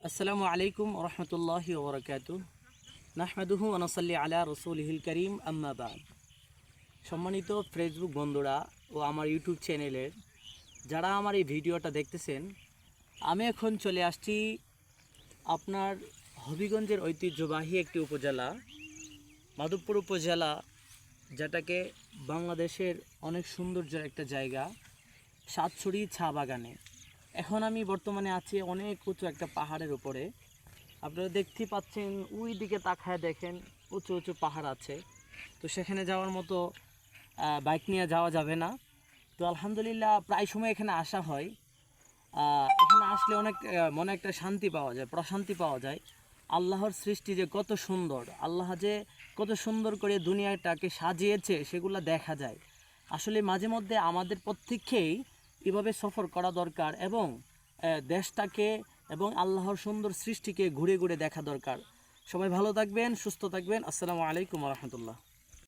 আসসালামু আলাইকুম রহমতুল্লাহি ওবরাকাতু নাহমাদুহু ওয়া নুসাল্লি আলা রাসূলিহিল কারীম আম্মা বাদ। সম্মানিত ফেসবুক বন্ধুরা ও আমার ইউটিউব চ্যানেলের যারা আমার এই ভিডিওটা দেখতেছেন, আমি এখন চলে আসছি আপনার হবিগঞ্জের ঐতিহ্যবাহী একটি উপজেলা, মাধবপুর উপজেলা, যেটাকে বাংলাদেশের অনেক সৌন্দর্যের একটা জায়গা, সাতছড়ি চা বাগানে। এখন আমি বর্তমানে আছি অনেক উঁচু একটা পাহাড়ের উপরে। আপনারা দেখতে পাচ্ছেন, ওই দিকে তাকায় দেখেন উঁচু উঁচু পাহাড় আছে। তো সেখানে যাওয়ার মতো বাইক নিয়ে যাওয়া যাবে না। তো আলহামদুলিল্লাহ প্রায় সময় এখানে আসা হয়। এখানে আসলে অনেক মনে একটা শান্তি পাওয়া যায়, প্রশান্তি পাওয়া যায়। আল্লাহর সৃষ্টি যে কত সুন্দর, আল্লাহ যে কত সুন্দর করে দুনিয়াটাকে সাজিয়েছে সেগুলো দেখা যায়। আসলে মাঝে মধ্যে আমাদের প্রত্যেককেই এভাবে সফর করা দরকার এবং দেশটাকে এবং আল্লাহর সুন্দর সৃষ্টিকে ঘুরে ঘুরে দেখা দরকার। সবাই ভালো থাকবেন, সুস্থ থাকবেন। আসসালামু আলাইকুম রহমতুল্লাহ।